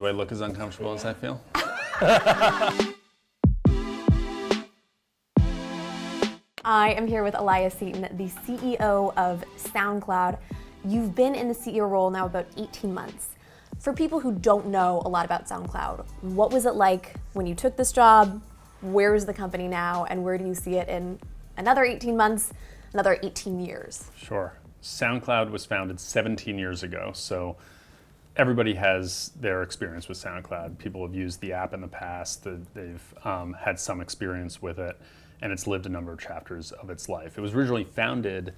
Do I look as uncomfortable as I feel? I am here with Elias Seaton, the CEO of SoundCloud. You've been in the CEO role now about 18 months. For people who don't know a lot about SoundCloud, what was it like when you took this job? Where is the company now? And where do you see it in another 18 months, another 18 years? Sure. SoundCloud was founded 17 years ago, so everybody has their experience with SoundCloud. People have used the app in the past, they've had some experience with it, and it's lived a number of chapters of its life. It was originally founded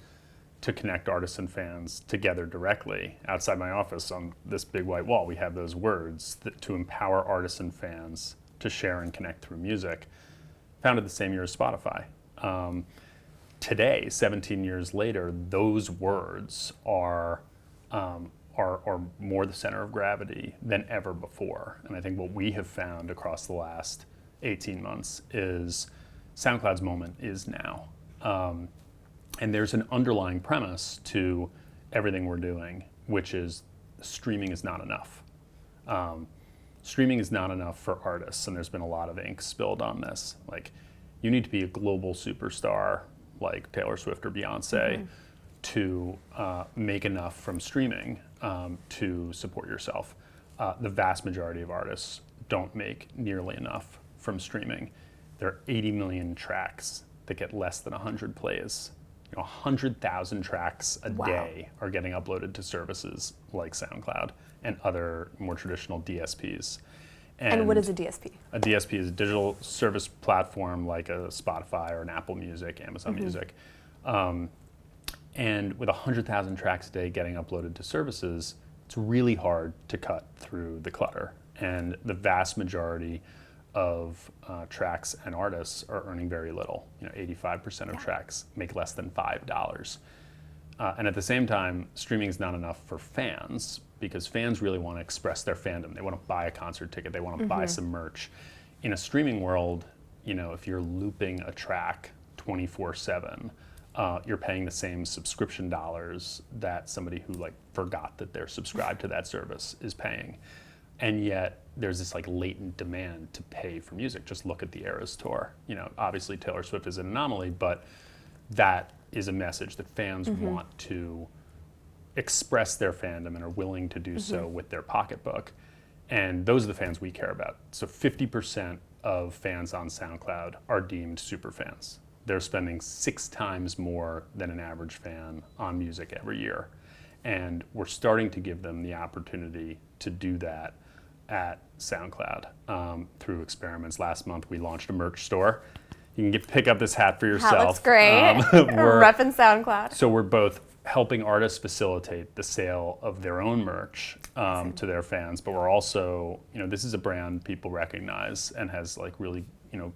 to connect artists and fans together directly. Outside my office on this big white wall, we have those words to empower artists and fans to share and connect through music. Founded the same year as Spotify. Today, 17 years later, those words are more the center of gravity than ever before. And I think what we have found across the last 18 months is SoundCloud's moment is now. And there's an underlying premise to everything we're doing, which is streaming is not enough. Streaming is not enough for artists, and there's been a lot of ink spilled on this. Like, you need to be a global superstar like Taylor Swift or Beyonce to make enough from streaming to support yourself. The vast majority of artists don't make nearly enough from streaming. There are 80 million tracks that get less than 100 plays. 100,000 tracks a day are getting uploaded to services like SoundCloud and other more traditional DSPs. And what is a DSP? A DSP is a digital service platform like a Spotify or an Apple Music, Amazon Music. And with 100,000 tracks a day getting uploaded to services, it's really hard to cut through the clutter. And the vast majority of tracks and artists are earning very little. 85% of tracks make less than $5. And at the same time, streaming is not enough for fans, because fans really want to express their fandom. They want to buy a concert ticket. They want to buy some merch. In a streaming world, if you're looping a track 24/7, you're paying the same subscription dollars that somebody who forgot that they're subscribed to that service is paying. And yet there's this latent demand to pay for music. Just look at the Eras tour. Obviously Taylor Swift is an anomaly, but that is a message that fans want to express their fandom and are willing to do so with their pocketbook. And those are the fans we care about. So 50% of fans on SoundCloud are deemed superfans. They're spending 6 times more than an average fan on music every year. And we're starting to give them the opportunity to do that at SoundCloud through experiments. Last month we launched a merch store. You can pick up this hat for yourself. That looks great. We're repping SoundCloud. So we're both helping artists facilitate the sale of their own merch to their fans, but we're also, this is a brand people recognize and has really,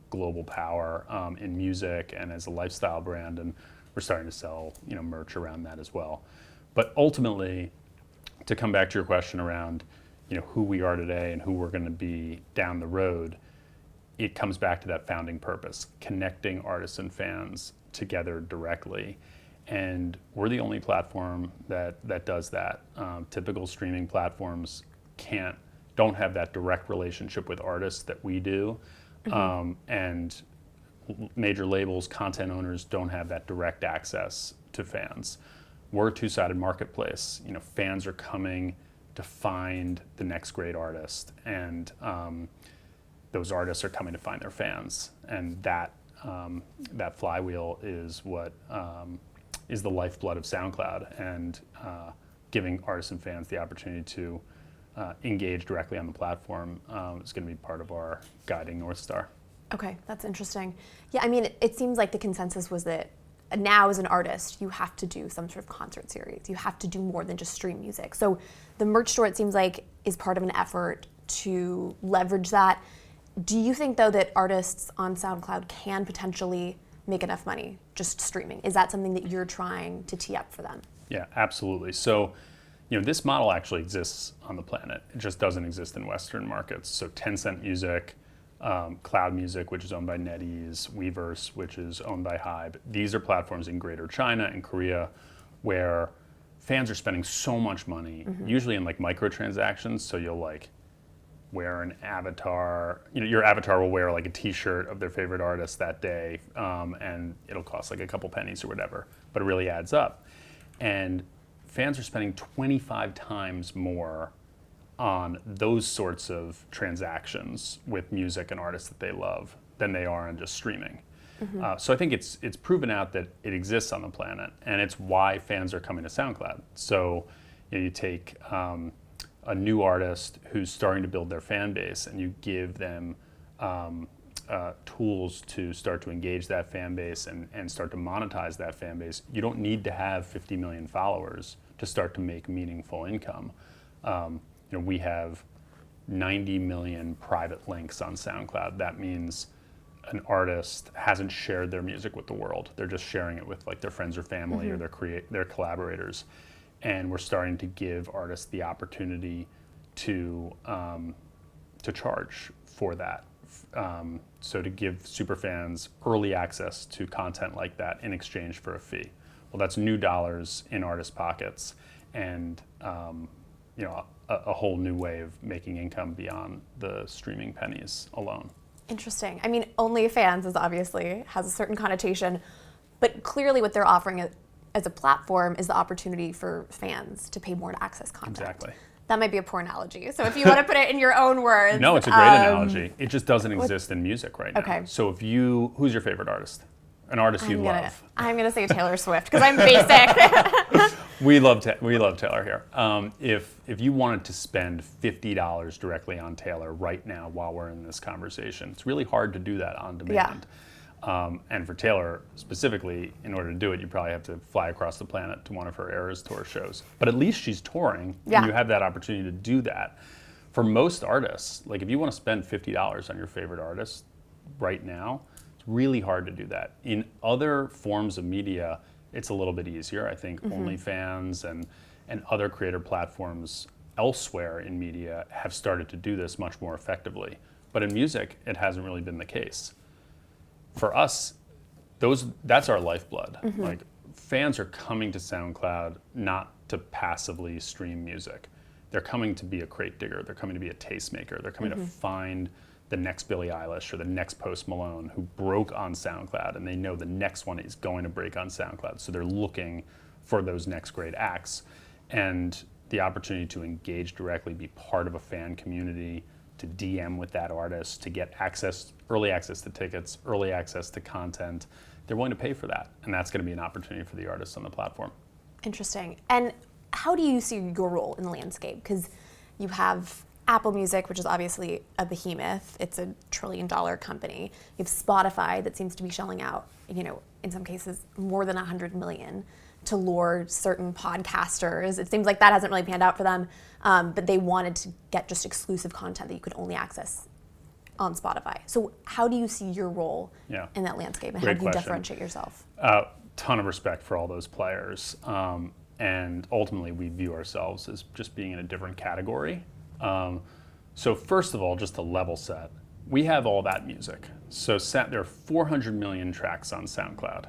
global power in music and as a lifestyle brand, and we're starting to sell, merch around that as well. But ultimately, to come back to your question around, who we are today and who we're going to be down the road, it comes back to that founding purpose, connecting artists and fans together directly. And we're the only platform that does that. Typical streaming platforms don't have that direct relationship with artists that we do. And major labels, content owners don't have that direct access to fans. We're a two-sided marketplace. Fans are coming to find the next great artist, and those artists are coming to find their fans. And that flywheel is what is the lifeblood of SoundCloud, and giving artists and fans the opportunity to engage directly on the platform is going to be part of our guiding North Star. Okay, that's interesting. Yeah, it seems like the consensus was that now as an artist, you have to do some sort of concert series. You have to do more than just stream music. So the merch store, it seems like, is part of an effort to leverage that. Do you think, though, that artists on SoundCloud can potentially make enough money just streaming? Is that something that you're trying to tee up for them? Yeah, absolutely. So, this model actually exists on the planet. It just doesn't exist in Western markets. So 10 Music, Cloud Music, which is owned by NetEase, Weverse, which is owned by Hybe. These are platforms in Greater China and Korea where fans are spending so much money, usually in microtransactions. So you'll wear an avatar. Your avatar will wear like a T-shirt of their favorite artist that day, and it'll cost like a couple pennies or whatever, but it really adds up. And fans are spending 25 times more on those sorts of transactions with music and artists that they love than they are on just streaming. So I think it's proven out that it exists on the planet, and it's why fans are coming to SoundCloud. So you take a new artist who's starting to build their fan base, and you give them tools to start to engage that fan base and start to monetize that fan base. You don't need to have 50 million followers to start to make meaningful income. We have 90 million private links on SoundCloud. That means an artist hasn't shared their music with the world. They're just sharing it with like their friends or family or their collaborators. And we're starting to give artists the opportunity to charge for that. So to give superfans early access to content like that in exchange for a fee. Well, that's new dollars in artists' pockets, and a whole new way of making income beyond the streaming pennies alone. Interesting. I mean, OnlyFans has a certain connotation, but clearly what they're offering as a platform is the opportunity for fans to pay more to access content. Exactly. That might be a poor analogy. So if you want to put it in your own words. No, it's a great analogy. It just doesn't exist in music right now. Okay. So who's your favorite artist? An artist you love? I'm going to say Taylor Swift because I'm basic. We love Taylor here. If you wanted to spend $50 directly on Taylor right now while we're in this conversation, it's really hard to do that on demand. And for Taylor specifically, in order to do it, you probably have to fly across the planet to one of her Eras Tour shows. But at least she's touring, and you have that opportunity to do that. For most artists, like if you want to spend $50 on your favorite artist right now, it's really hard to do that. In other forms of media, it's a little bit easier. I think OnlyFans and other creator platforms elsewhere in media have started to do this much more effectively. But in music, it hasn't really been the case. For us, that's our lifeblood. Like fans are coming to SoundCloud not to passively stream music. They're coming to be a crate digger. They're coming to be a tastemaker. They're coming to find the next Billie Eilish or the next Post Malone who broke on SoundCloud, and they know the next one is going to break on SoundCloud. So they're looking for those next great acts. And the opportunity to engage directly, be part of a fan community, to DM with that artist, to get early access to tickets, early access to content, they're willing to pay for that. And that's going to be an opportunity for the artists on the platform. Interesting. And how do you see your role in the landscape? Because you have Apple Music, which is obviously a behemoth. It's a $1 trillion company. You have Spotify that seems to be shelling out, in some cases, more than $100 million to lure certain podcasters. It seems like that hasn't really panned out for them, but they wanted to get just exclusive content that you could only access on Spotify. So how do you see your role in that landscape, and how do you differentiate yourself? Ton of respect for all those players, and ultimately we view ourselves as just being in a different category. So first of all, just to level set, we have all that music. So there are 400 million tracks on SoundCloud.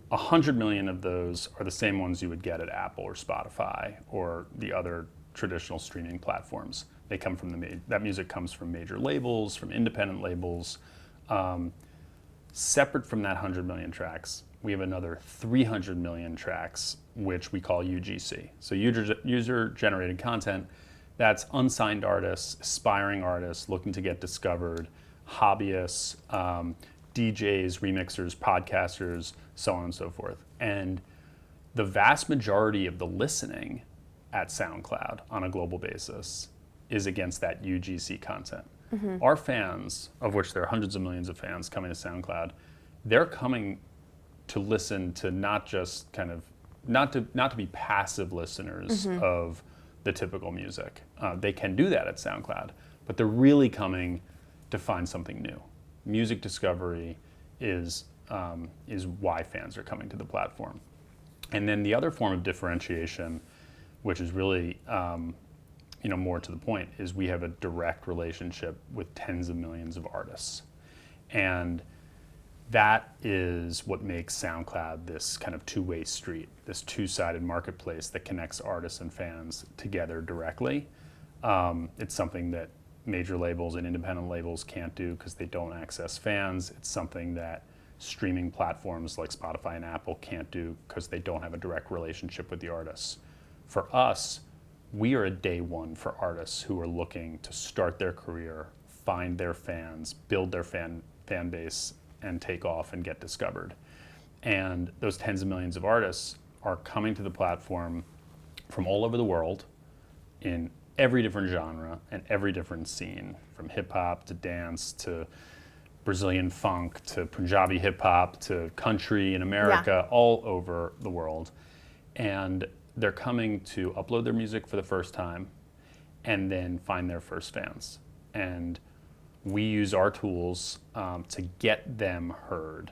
100 million of those are the same ones you would get at Apple or Spotify or the other traditional streaming platforms. They come from that music comes from major labels, from independent labels. Separate from that 100 million tracks, we have another 300 million tracks, which we call UGC. So user-generated content. That's unsigned artists, aspiring artists looking to get discovered, hobbyists, DJs, remixers, podcasters, so on and so forth. And the vast majority of the listening at SoundCloud on a global basis is against that UGC content. Our fans, of which there are hundreds of millions of fans coming to SoundCloud, they're coming to listen to not just not to be passive listeners of the typical music. They can do that at SoundCloud, but they're really coming to find something new. Music discovery is why fans are coming to the platform. And then the other form of differentiation, which is really more to the point, is we have a direct relationship with tens of millions of artists. And that is what makes SoundCloud this kind of two-way street, this two-sided marketplace that connects artists and fans together directly. It's something that major labels and independent labels can't do because they don't access fans. It's something that streaming platforms like Spotify and Apple can't do because they don't have a direct relationship with the artists. For us, we are a day one for artists who are looking to start their career, find their fans, build their fan base, and take off and get discovered. And those tens of millions of artists are coming to the platform from all over the world in every different genre and every different scene, from hip hop to dance to Brazilian funk to Punjabi hip hop to country in America, all over the world. And they're coming to upload their music for the first time and then find their first fans. And we use our tools to get them heard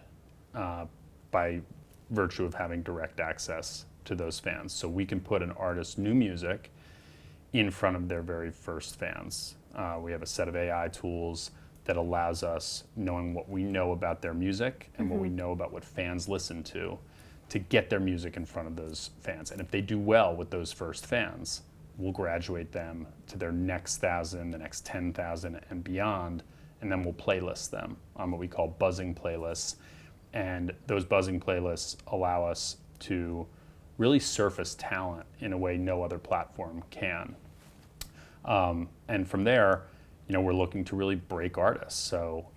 by virtue of having direct access to those fans. So we can put an artist's new music in front of their very first fans. We have a set of AI tools that allows us, knowing what we know about their music and what we know about what fans listen to get their music in front of those fans. And if they do well with those first fans, we'll graduate them to their next 1,000, the next 10,000 and beyond, and then we'll playlist them on what we call buzzing playlists. And those buzzing playlists allow us to really surface talent in a way no other platform can. And from there, we're looking to really break artists. So,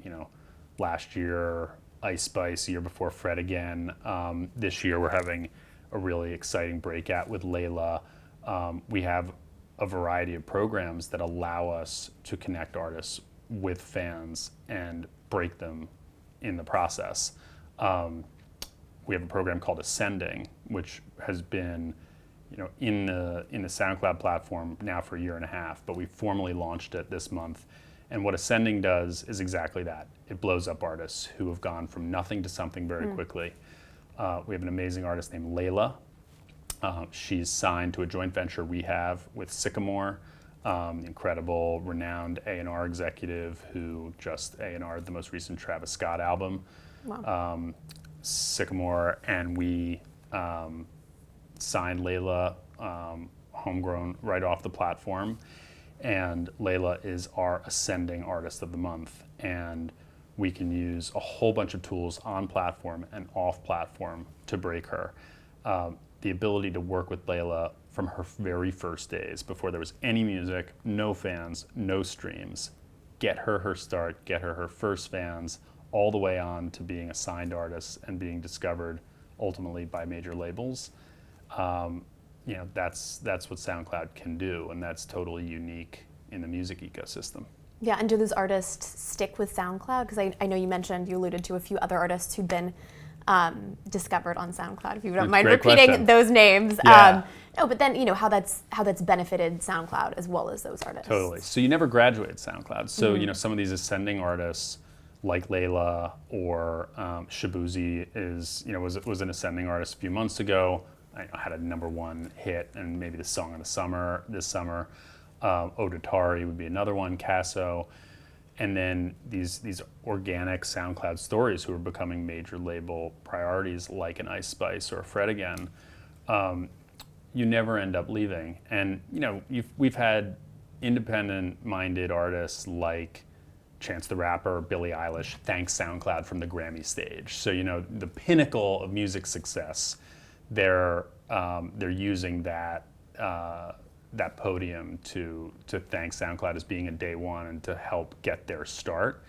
last year, Ice Spice, year before Fred again. This year we're having a really exciting breakout with Layla. We have a variety of programs that allow us to connect artists with fans and break them in the process. We have a program called Ascending, which has been in the SoundCloud platform now for a year and a half, but we formally launched it this month. And what Ascending does is exactly that. It blows up artists who have gone from nothing to something very quickly. We have an amazing artist named Layla. She's signed to a joint venture we have with Sycamore, the incredible, renowned A&R executive who just A&R'd the most recent Travis Scott album. Wow. Sycamore, and we signed Layla homegrown right off the platform. And Layla is our Ascending Artist of the Month. And we can use a whole bunch of tools on platform and off platform to break her. The ability to work with Layla from her very first days, before there was any music, no fans, no streams, get her start, get her first fans, all the way on to being a signed artist and being discovered ultimately by major labels. That's what SoundCloud can do, and that's totally unique in the music ecosystem. Yeah, and do those artists stick with SoundCloud? Because I know you alluded to a few other artists who'd been discovered on SoundCloud. If you don't mind repeating those names. Yeah. No, but then how that's benefited SoundCloud as well as those artists. Totally. So you never graduate SoundCloud. So some of these ascending artists like Layla or Shabuzi was an ascending artist a few months ago. I had a #1 hit and maybe the song of the summer this summer. Odatari would be another one, Casso. And then these organic SoundCloud stories who are becoming major label priorities like an Ice Spice or a Fred again. You never end up leaving. And we've had independent-minded artists like Chance the Rapper, Billie Eilish, thank SoundCloud from the Grammy stage. So the pinnacle of music success, they're using that podium to thank SoundCloud as being a day one and to help get their start.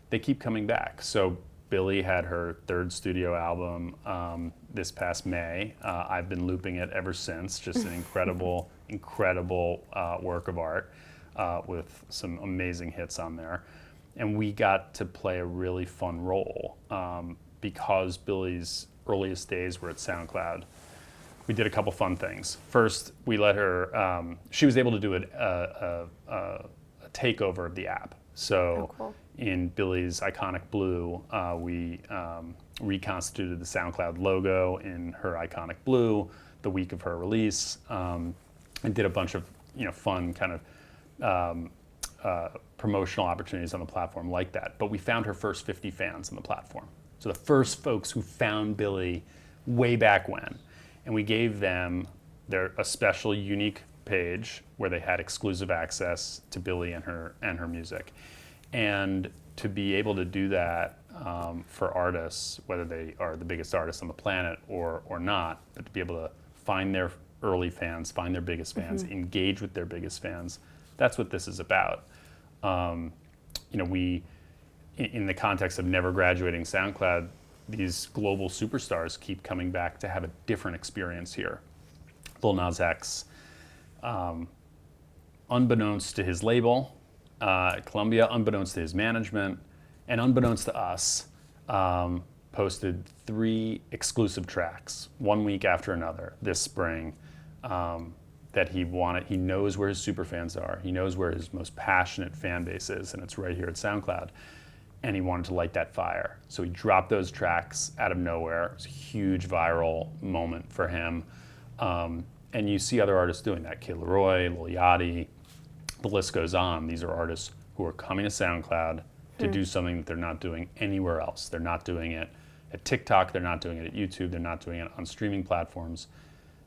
They keep coming back. So Billie had her 3rd studio album this past May. I've been looping it ever since. Just an incredible work of art with some amazing hits on there. And we got to play a really fun role because Billie's earliest days were at SoundCloud. We did a couple fun things. First, we let her, she was able to do a takeover of the app. So cool. In Billie's iconic blue, we reconstituted the SoundCloud logo in her iconic blue the week of her release, and did a bunch of fun kind of promotional opportunities on the platform like that. But we found her first 50 fans on the platform. So the first folks who found Billie way back when. And we gave them a special, unique page where they had exclusive access to Billie and her music. And to be able to do that for artists, whether they are the biggest artists on the planet or not, but to be able to find their early fans, find their biggest fans, engage with their biggest fans, that's what this is about. We, in the context of never graduating SoundCloud, these global superstars keep coming back to have a different experience here. Lil Nas X, unbeknownst to his label, Columbia, unbeknownst to his management, and unbeknownst to us, posted 3 exclusive tracks, 1 week after another this spring, that he wanted. He knows where his superfans are. He knows where his most passionate fan base is, and it's right here at SoundCloud. And he wanted to light that fire. So he dropped those tracks out of nowhere. It was a huge viral moment for him. And you see other artists doing that. Kid Laroi, Lil Yachty, the list goes on. These are artists who are coming to SoundCloud to do something that they're not doing anywhere else. They're not doing it at TikTok, they're not doing it at YouTube, they're not doing it on streaming platforms.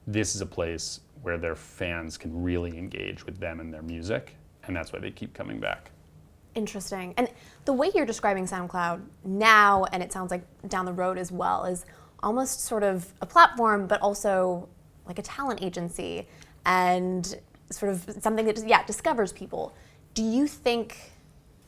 This is a place where their fans can really engage with them and their music, and that's why they keep coming back. Interesting. And the way you're describing SoundCloud now, and it sounds like down the road as well, is almost sort of a platform, but also like a talent agency and sort of something that just, discovers people. Do you think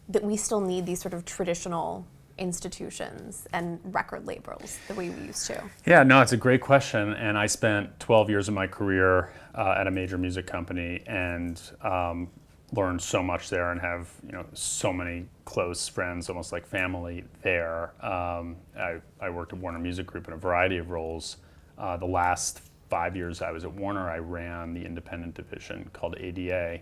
that we still need these sort of traditional institutions and record labels the way we used to? Yeah, no, it's a great question. And I spent 12 years of my career at a major music company and learned so much there and have so many close friends, almost like family there. I worked at Warner Music Group in a variety of roles. The last 5 years I was at Warner, I ran the independent division called ADA.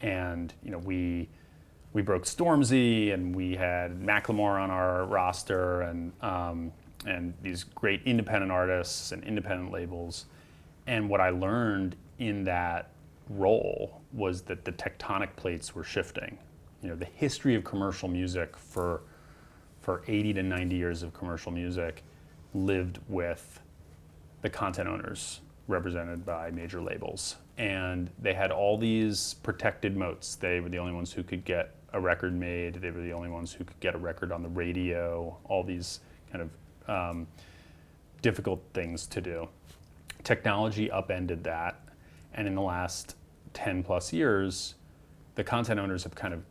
And we broke Stormzy, and we had Macklemore on our roster, and these great independent artists and independent labels. And what I learned in that role was that the tectonic plates were shifting. The history of commercial music for 80 to 90 years of commercial music lived with the content owners represented by major labels. And they had all these protected moats. They were the only ones who could get a record made. They were the only ones who could get a record on the radio, all these kind of difficult things to do. Technology upended that. And in the last 10 plus years, the content owners have kind of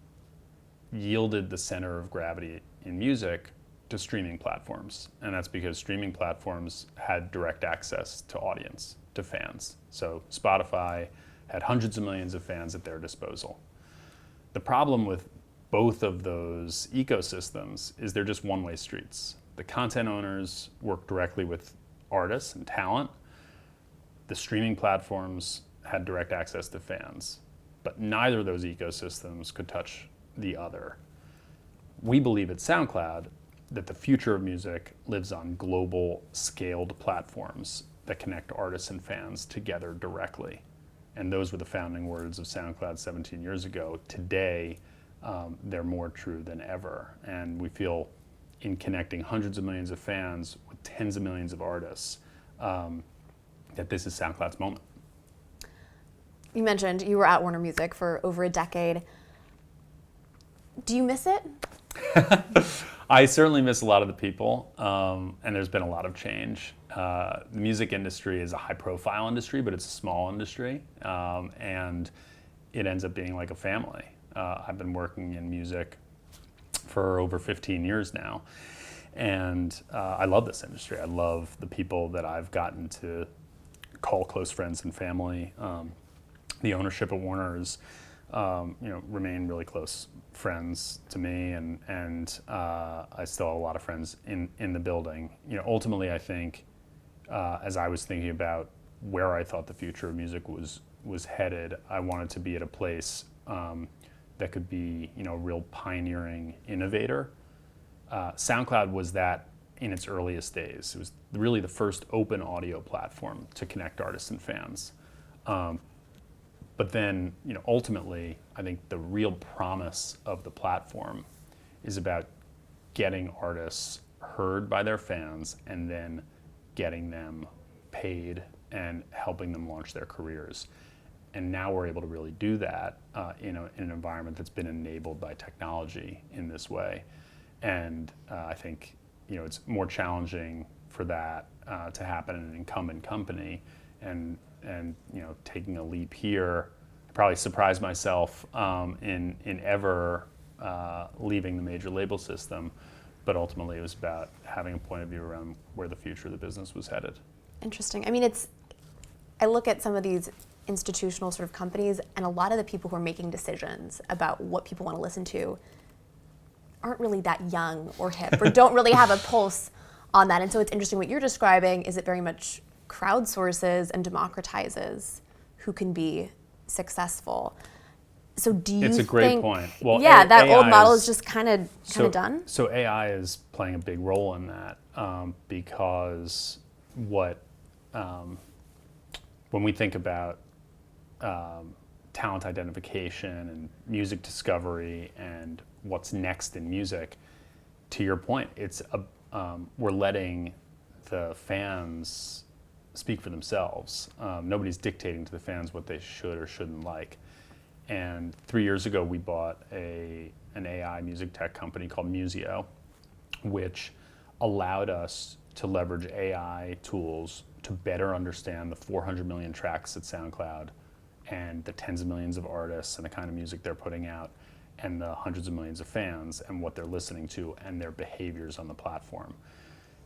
yielded the center of gravity in music to streaming platforms. And that's because streaming platforms had direct access to audience, to fans. So Spotify had hundreds of millions of fans at their disposal. The problem with both of those ecosystems is they're just one-way streets. The content owners work directly with artists and talent. The streaming platforms had direct access to fans, but neither of those ecosystems could touch the other. We believe at SoundCloud that the future of music lives on global scaled platforms that connect artists and fans together directly. And those were the founding words of SoundCloud 17 years ago. Today, they're more true than ever. And we feel in connecting hundreds of millions of fans with tens of millions of artists, that this is SoundCloud's moment. You mentioned you were at Warner Music for over a decade. Do you miss it? I certainly miss a lot of the people, and there's been a lot of change. The music industry is a high-profile industry, but it's a small industry, and it ends up being like a family. I've been working in music for over 15 years now, and I love this industry. I love the people that I've gotten to call close friends and family. The ownership of Warner is, remain really close friends to me, and I still have a lot of friends in the building. Ultimately, I think, as I was thinking about where I thought the future of music was headed, I wanted to be at a place that could be, a real pioneering innovator. SoundCloud was that in its earliest days. It was really the first open audio platform to connect artists and fans. But then, ultimately, I think the real promise of the platform is about getting artists heard by their fans and then getting them paid and helping them launch their careers. And now we're able to really do that in an environment that's been enabled by technology in this way. And I think it's more challenging for that to happen in an incumbent company. And taking a leap here, I probably surprised myself in ever leaving the major label system. But ultimately, it was about having a point of view around where the future of the business was headed. Interesting. I mean, I look at some of these institutional sort of companies, and a lot of the people who are making decisions about what people want to listen to aren't really that young or hip or don't really have a pulse on that. And so it's interesting what you're describing is it very much crowdsources and democratizes who can be successful. So do you think... It's a great point. Well, that AI old model is just kind of done? So AI is playing a big role in that because when we think about talent identification and music discovery and what's next in music, to your point, we're letting the fans speak for themselves. Nobody's dictating to the fans what they should or shouldn't like. And 3 years ago, we bought an AI music tech company called Museo, which allowed us to leverage AI tools to better understand the 400 million tracks at SoundCloud and the tens of millions of artists and the kind of music they're putting out and the hundreds of millions of fans and what they're listening to and their behaviors on the platform.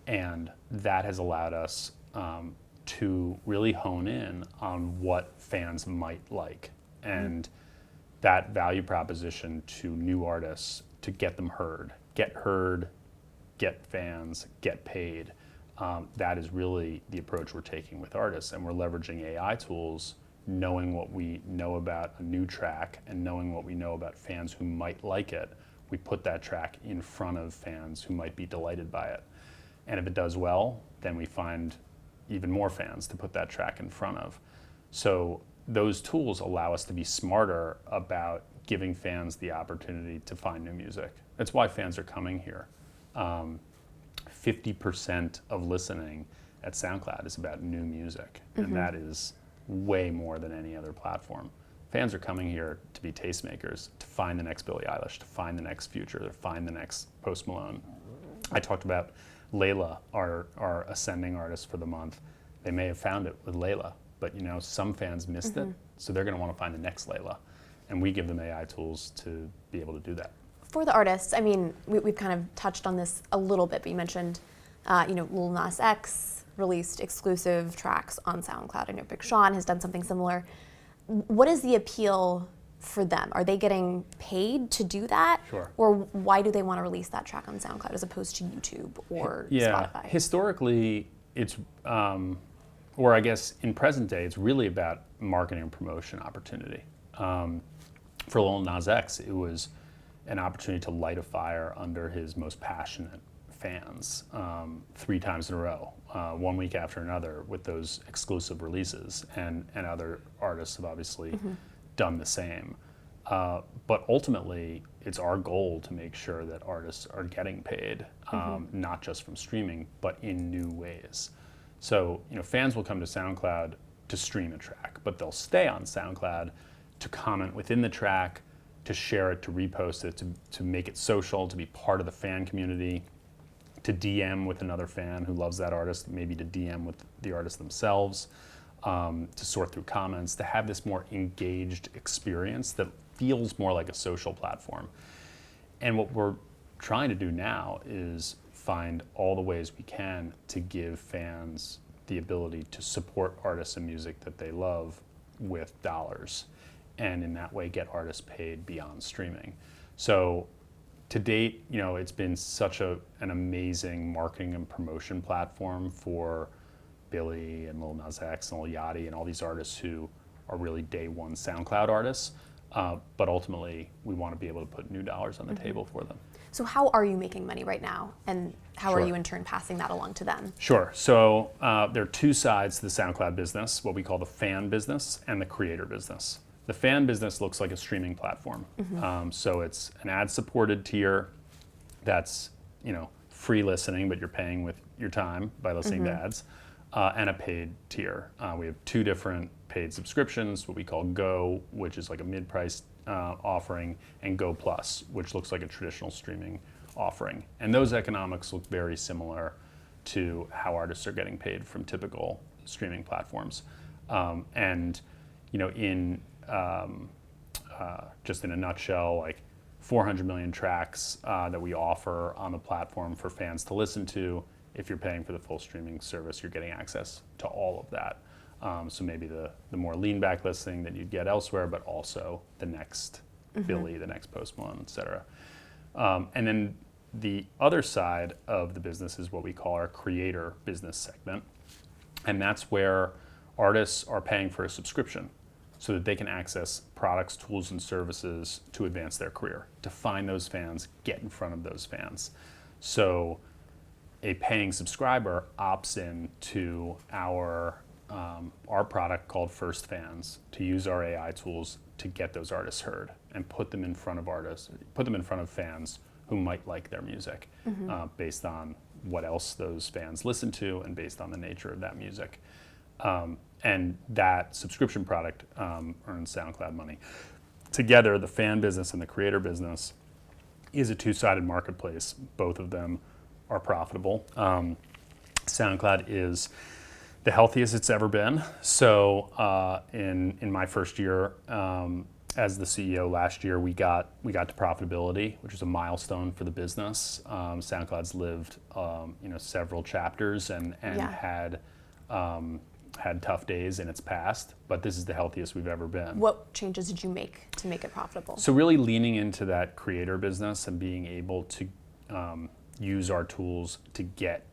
And that has allowed us to really hone in on what fans might like. And that value proposition to new artists to get them heard, get fans, get paid. That is really the approach we're taking with artists. And we're leveraging AI tools, knowing what we know about a new track and knowing what we know about fans who might like it. We put that track in front of fans who might be delighted by it. And if it does well, then we find even more fans to put that track in front of. So those tools allow us to be smarter about giving fans the opportunity to find new music. That's why fans are coming here. 50% of listening at SoundCloud is about new music, and that is way more than any other platform. Fans are coming here to be tastemakers, to find the next Billie Eilish, to find the next Future, to find the next Post Malone. I talked about Layla, our ascending artist for the month. They may have found it with Layla, but some fans missed it, so they're going to want to find the next Layla, and we give them AI tools to be able to do that. For the artists, I mean, we've kind of touched on this a little bit, but you mentioned, Lil Nas X released exclusive tracks on SoundCloud. I know Big Sean has done something similar. What is the appeal for them? Are they getting paid to do that? Sure. Or why do they want to release that track on SoundCloud as opposed to YouTube or Spotify? Historically, it's, or I guess in present day, it's really about marketing and promotion opportunity. For Lil Nas X, it was an opportunity to light a fire under his most passionate fans 3 times in a row, 1 week after another with those exclusive releases. And other artists have obviously done the same. But ultimately, it's our goal to make sure that artists are getting paid, not just from streaming, but in new ways. So, fans will come to SoundCloud to stream a track, but they'll stay on SoundCloud to comment within the track, to share it, to repost it, to make it social, to be part of the fan community, to DM with another fan who loves that artist, maybe to DM with the artist themselves, to sort through comments, to have this more engaged experience that feels more like a social platform. And what we're trying to do now is find all the ways we can to give fans the ability to support artists and music that they love with dollars, and in that way get artists paid beyond streaming. So to date, it's been such an amazing marketing and promotion platform for Billy and Lil Nas X and Lil Yachty and all these artists who are really day one SoundCloud artists. But ultimately, we want to be able to put new dollars on the table for them. So how are you making money right now? And how Sure. are you in turn passing that along to them? Sure. So there are 2 sides to the SoundCloud business, what we call the fan business and the creator business. The fan business looks like a streaming platform. So it's an ad-supported tier that's free listening, but you're paying with your time by listening to ads. and a paid tier. We have two different paid subscriptions, what we call Go, which is like a mid-price offering, and Go Plus, which looks like a traditional streaming offering. And those economics look very similar to how artists are getting paid from typical streaming platforms. And in just in a nutshell, like 400 million tracks that we offer on the platform for fans to listen to. If you're paying for the full streaming service, you're getting access to all of that. So maybe the more lean back listing that you'd get elsewhere, but also the next Billy, the next Post Malone, et cetera. And then the other side of the business is what we call our creator business segment. And that's where artists are paying for a subscription so that they can access products, tools, and services to advance their career, to find those fans, get in front of those fans. So a paying subscriber opts in to our product called First Fans to use our AI tools to get those artists heard and put them in front of fans who might like their music based on what else those fans listen to and based on the nature of that music. And that subscription product earns SoundCloud money. Together, the fan business and the creator business is a two-sided marketplace. Both of them are profitable. SoundCloud is the healthiest it's ever been. So in my first year as the CEO last year, we got to profitability, which is a milestone for the business. SoundCloud's lived several chapters and had tough days in its past, but this is the healthiest we've ever been. What changes did you make to make it profitable? So really leaning into that creator business and being able to use our tools to get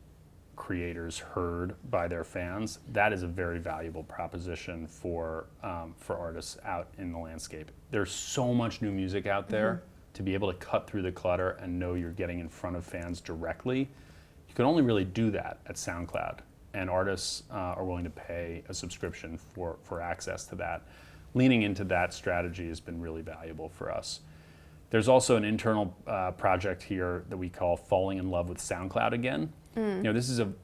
creators heard by their fans, that is a very valuable proposition for artists out in the landscape. There's so much new music out there. To be able to cut through the clutter and know you're getting in front of fans directly, you can only really do that at SoundCloud. And artists are willing to pay a subscription for access to that. Leaning into that strategy has been really valuable for us. There's also an internal project here that we call Falling in Love with SoundCloud Again.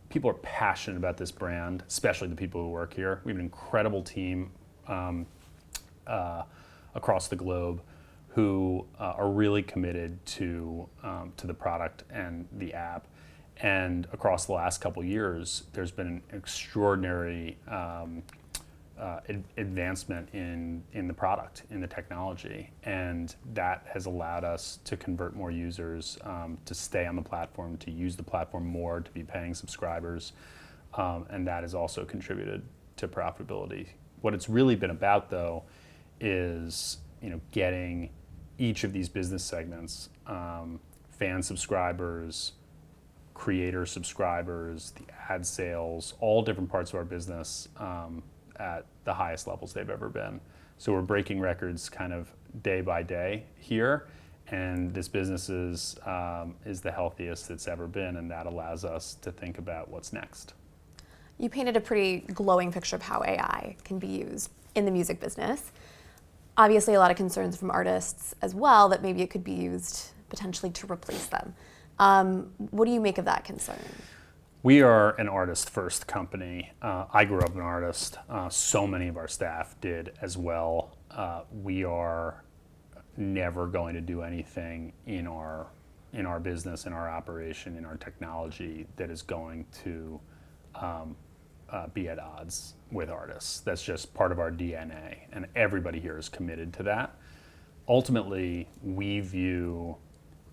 People are passionate about this brand, especially the people who work here. We have an incredible team across the globe who are really committed to the product and the app. And across the last couple years, there's been an extraordinary advancement in the product, in the technology, and that has allowed us to convert more users, to stay on the platform, to use the platform more, to be paying subscribers, and that has also contributed to profitability. What it's really been about, though, is getting each of these business segments, fan subscribers, creator subscribers, the ad sales, all different parts of our business at the highest levels they've ever been. So we're breaking records kind of day by day here, and this business is the healthiest it's ever been, and that allows us to think about what's next. You painted a pretty glowing picture of how AI can be used in the music business. Obviously, a lot of concerns from artists as well that maybe it could be used potentially to replace them. What do you make of that concern? We are an artist-first company. I grew up an artist. So many of our staff did as well. We are never going to do anything in our business, in our operation, in our technology that is going to be at odds with artists. That's just part of our DNA, and everybody here is committed to that. Ultimately, we view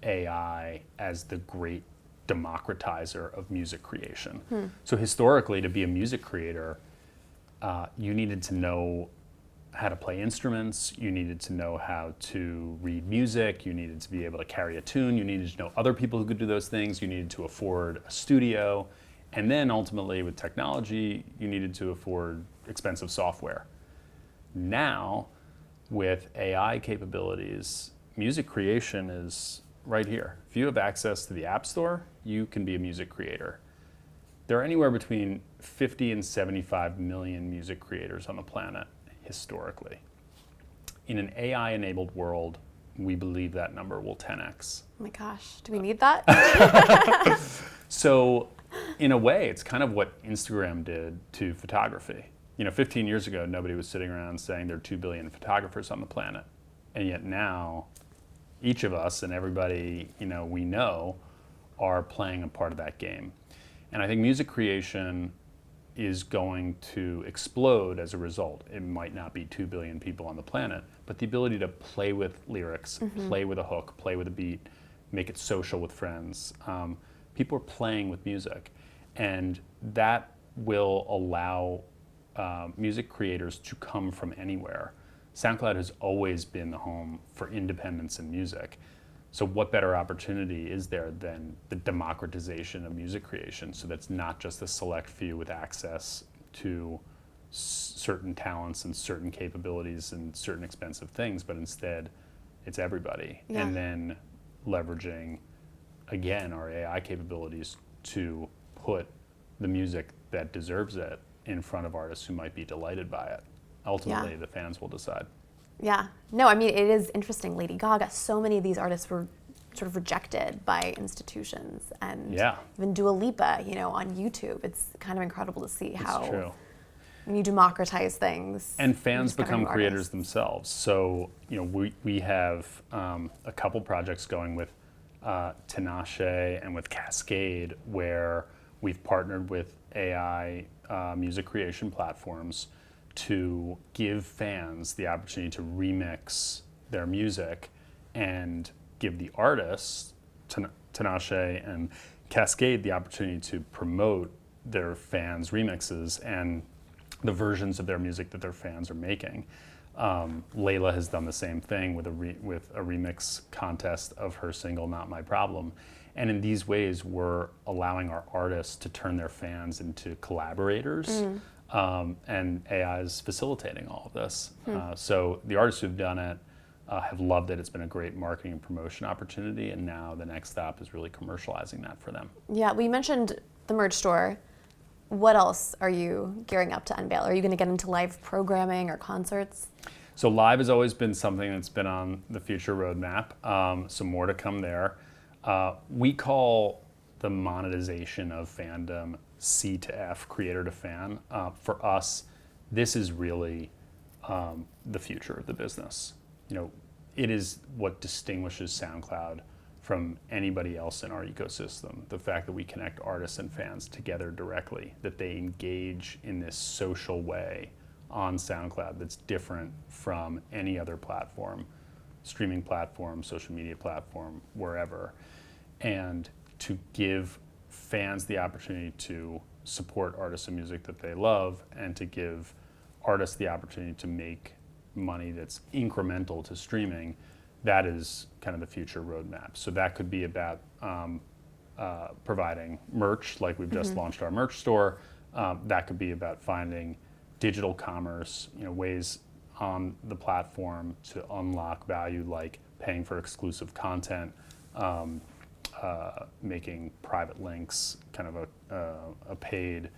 AI as the great democratizer of music creation. So historically, to be a music creator, you needed to know how to play instruments, you needed to know how to read music, you needed to be able to carry a tune, you needed to know other people who could do those things, you needed to afford a studio, and then ultimately with technology, you needed to afford expensive software. Now, with AI capabilities, music creation is right here. If you have access to the App Store, you can be a music creator. There are anywhere between 50 and 75 million music creators on the planet historically. In an AI-enabled world, we believe that number will 10x. Oh my gosh, do we need that? So in a way, it's kind of what Instagram did to photography. 15 years ago, nobody was sitting around saying there are 2 billion photographers on the planet. And yet now, each of us and everybody we know are playing a part of that game. And I think music creation is going to explode as a result. It might not be 2 billion people on the planet, but the ability to play with lyrics, play with a hook, play with a beat, make it social with friends. People are playing with music, and that will allow music creators to come from anywhere. SoundCloud has always been the home for independence in music. So what better opportunity is there than the democratization of music creation? So that's not just a select few with access to certain talents and certain capabilities and certain expensive things, but instead it's everybody. Yeah. And then leveraging, again, our AI capabilities to put the music that deserves it in front of artists who might be delighted by it. Ultimately, the fans will decide. Yeah. No, I mean, it is interesting. Lady Gaga, so many of these artists were sort of rejected by institutions, and even Dua Lipa, on YouTube. It's kind of incredible to see how when you democratize things. And fans become creators themselves. So, we have a couple projects going with Tinashe and with Cascade, where we've partnered with AI music creation platforms to give fans the opportunity to remix their music and give the artists, Tinashe and Cascade, the opportunity to promote their fans' remixes and the versions of their music that their fans are making. Layla has done the same thing with a remix contest of her single "Not My Problem," and in these ways, we're allowing our artists to turn their fans into collaborators. And AI is facilitating all of this. So the artists who've done it have loved it. It's been a great marketing and promotion opportunity, and now the next stop is really commercializing that for them. Yeah, we mentioned the merch store. What else are you gearing up to unveil? Are you going to get into live programming or concerts? So live has always been something that's been on the future roadmap. Some more to come there. We call the monetization of fandom C to F, creator to fan. For us, this is really the future of the business. It is what distinguishes SoundCloud from anybody else in our ecosystem. The fact that we connect artists and fans together directly, that they engage in this social way on SoundCloud that's different from any other platform, streaming platform, social media platform, wherever. And to give fans the opportunity to support artists and music that they love, and to give artists the opportunity to make money that's incremental to streaming, that is kind of the future roadmap. So that could be about providing merch, like we've just launched our merch store. That could be about finding digital commerce, ways on the platform to unlock value, like paying for exclusive content, making private links kind of a paid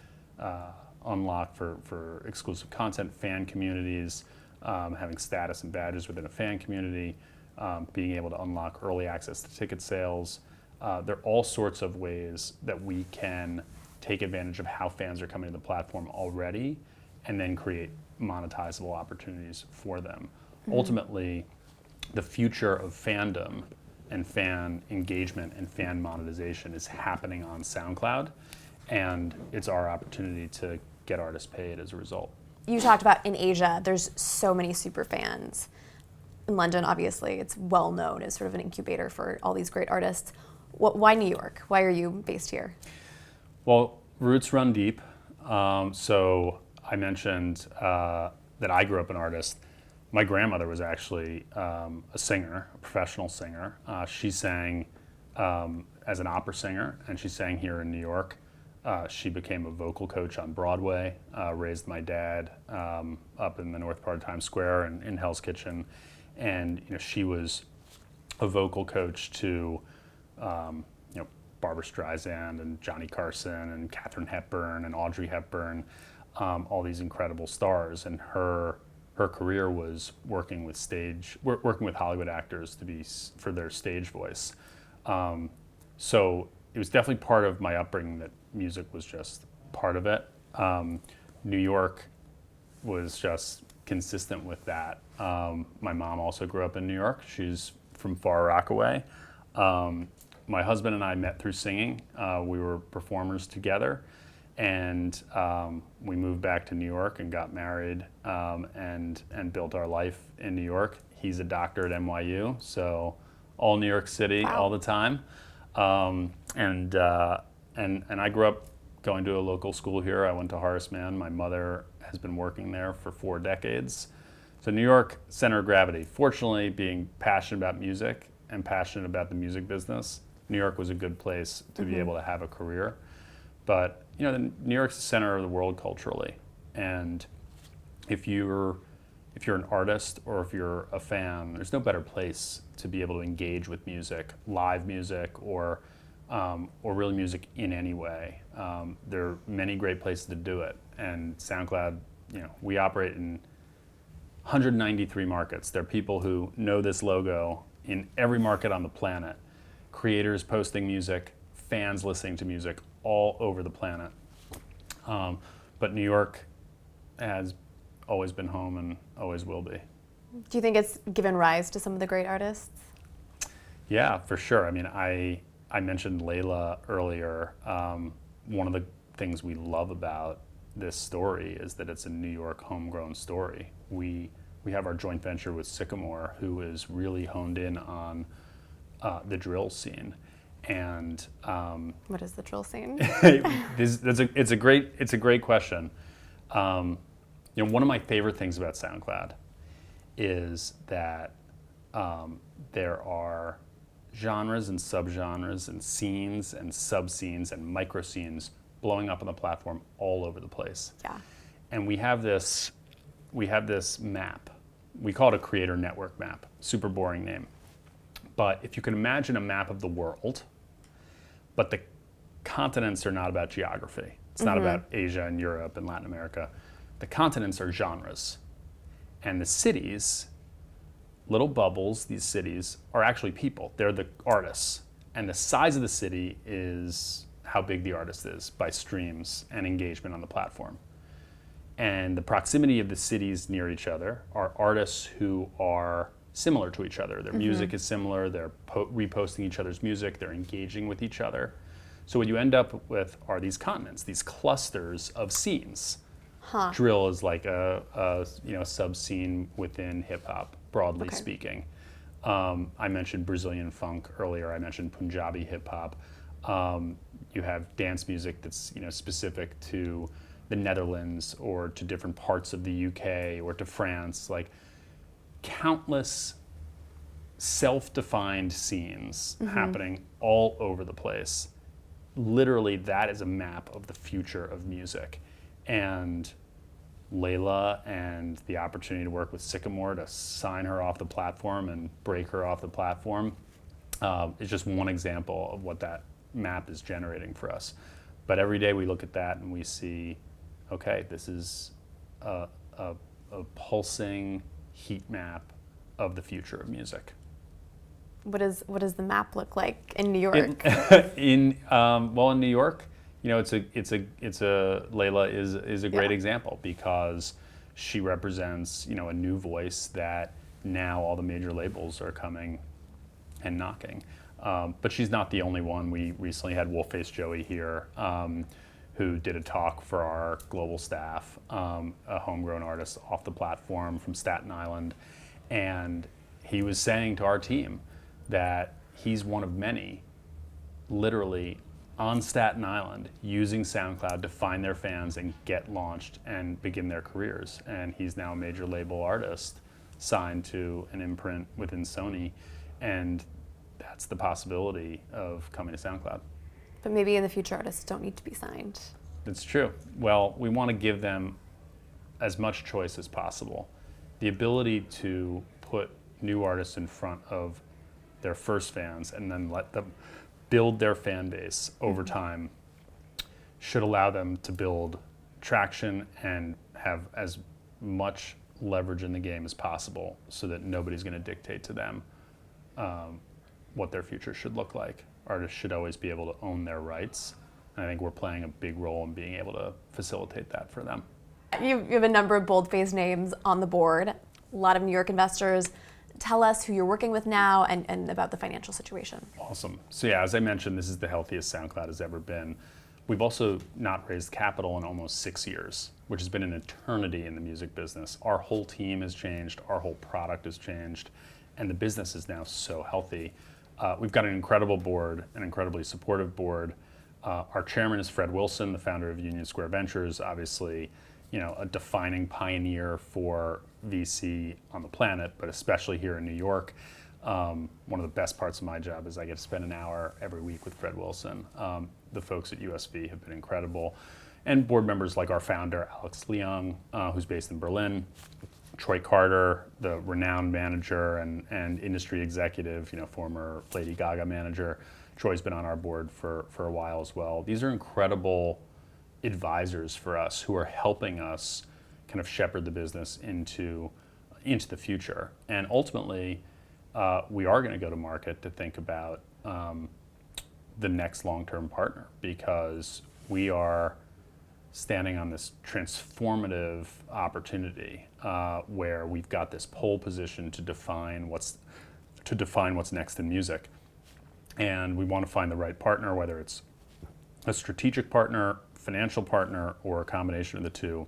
unlock for exclusive content, fan communities, having status and badges within a fan community, being able to unlock early access to ticket sales. There are all sorts of ways that we can take advantage of how fans are coming to the platform already and then create monetizable opportunities for them. Ultimately, the future of fandom and fan engagement and fan monetization is happening on SoundCloud, and it's our opportunity to get artists paid as a result. You talked about in Asia, there's so many super fans. In London, obviously, it's well known as sort of an incubator for all these great artists. Why New York? Why are you based here? Well, roots run deep. So I mentioned that I grew up an artist. My grandmother was actually a singer, a professional singer. She sang as an opera singer, and she sang here in New York. She became a vocal coach on Broadway, raised my dad up in the north part of Times Square and in Hell's Kitchen. And she was a vocal coach to Barbra Streisand and Johnny Carson and Katharine Hepburn and Audrey Hepburn, all these incredible stars. And her career was working with Hollywood actors for their stage voice. So it was definitely part of my upbringing that music was just part of it. New York was just consistent with that. My mom also grew up in New York. She's from Far Rockaway. My husband and I met through singing. We were performers together, and we moved back to New York and got married, and built our life in New York. He's a doctor at NYU, so all New York City all the time. And I grew up going to a local school here. I went to Horace Mann. My mother has been working there for 4 decades. So New York, center of gravity. Fortunately, being passionate about music and passionate about the music business, New York was a good place to be able to have a career. But New York's the center of the world culturally, and if you're an artist or if you're a fan, there's no better place to be able to engage with music, live music, or really music in any way. There are many great places to do it, and SoundCloud, we operate in 193 markets. There are people who know this logo in every market on the planet. Creators posting music, fans listening to music all over the planet. But New York has always been home and always will be. Do you think it's given rise to some of the great artists? Yeah, for sure. I mean, I mentioned Layla earlier. One of the things we love about this story is that it's a New York homegrown story. We have our joint venture with Sycamore, who is really honed in on the drill scene. And what is the drill scene? it's a great question. One of my favorite things about SoundCloud is that there are genres and subgenres and scenes and sub-scenes and micro-scenes blowing up on the platform all over the place. Yeah. And we have this map. We call it a creator network map. Super boring name. But if you can imagine a map of the world, but the continents are not about geography. It's not about Asia and Europe and Latin America. The continents are genres. And the cities, little bubbles, these cities, are actually people. They're the artists. And the size of the city is how big the artist is by streams and engagement on the platform. And the proximity of the cities near each other are artists who are similar to each other. Their music is similar, they're reposting each other's music, they're engaging with each other. So what you end up with are these continents, these clusters of scenes. Drill is like a sub-scene within hip-hop, broadly speaking. I mentioned Brazilian funk earlier, I mentioned Punjabi hip-hop. You have dance music that's specific to the Netherlands or to different parts of the UK or to France, like countless self-defined scenes happening all over the place. Literally, that is a map of the future of music. And Layla and the opportunity to work with Sycamore to sign her off the platform and break her off the platform is just one example of what that map is generating for us. But every day we look at that and we see, okay, this is a pulsing heat map of the future of music. What does the map look like in New York? In New York, Layla is a great example because she represents a new voice that now all the major labels are coming and knocking. But she's not the only one. We recently had Wolf-Face Joey here, who did a talk for our global staff, a homegrown artist off the platform from Staten Island, and he was saying to our team that he's one of many, literally on Staten Island, using SoundCloud to find their fans and get launched and begin their careers. And he's now a major label artist signed to an imprint within Sony, and that's the possibility of coming to SoundCloud. But maybe in the future, artists don't need to be signed. It's true. Well, we want to give them as much choice as possible. The ability to put new artists in front of their first fans and then let them build their fan base over time should allow them to build traction and have as much leverage in the game as possible so that nobody's going to dictate to them what their future should look like. Artists should always be able to own their rights. And I think we're playing a big role in being able to facilitate that for them. You have a number of bold-faced names on the board, a lot of New York investors. Tell us who you're working with now and about the financial situation. Awesome. So yeah, as I mentioned, this is the healthiest SoundCloud has ever been. We've also not raised capital in almost 6 years, which has been an eternity in the music business. Our whole team has changed, our whole product has changed, and the business is now so healthy. We've got an incredible board, an incredibly supportive board. Our chairman is Fred Wilson, the founder of Union Square Ventures, obviously, a defining pioneer for VC on the planet, but especially here in New York. One of the best parts of my job is I get to spend an hour every week with Fred Wilson. The folks at USV have been incredible. And board members like our founder, Alex Leong, who's based in Berlin, Troy Carter, the renowned manager and industry executive, former Lady Gaga manager. Troy's been on our board for a while as well. These are incredible advisors for us who are helping us kind of shepherd the business into the future. And ultimately, we are going to go to market to think about the next long-term partner, because we are standing on this transformative opportunity where we've got this pole position to define what's next in music. And we want to find the right partner, whether it's a strategic partner, financial partner, or a combination of the two,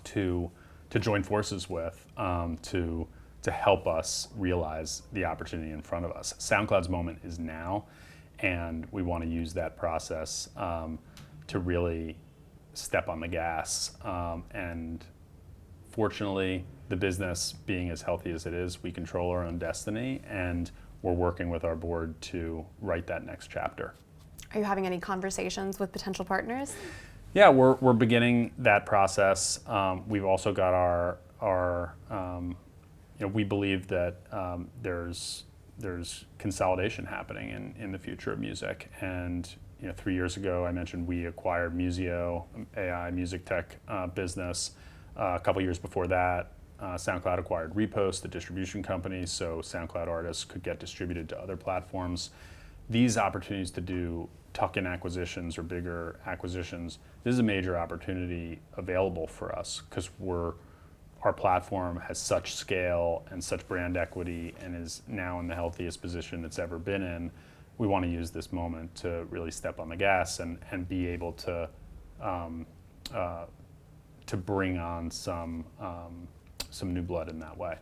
to join forces with to help us realize the opportunity in front of us. SoundCloud's moment is now, and we want to use that process to really step on the gas. And fortunately, the business being as healthy as it is, we control our own destiny, and we're working with our board to write that next chapter. Are you having any conversations with potential partners? Yeah, we're beginning that process. We've also got our we believe that there's consolidation happening in the future of music. And 3 years ago, I mentioned we acquired Musio, AI music tech business. A couple years before that, SoundCloud acquired Repost, the distribution company, so SoundCloud artists could get distributed to other platforms. These opportunities to do tuck-in acquisitions or bigger acquisitions, this is a major opportunity available for us because our platform has such scale and such brand equity and is now in the healthiest position it's ever been in. We want to use this moment to really step on the gas and be able to bring on some new blood in that way.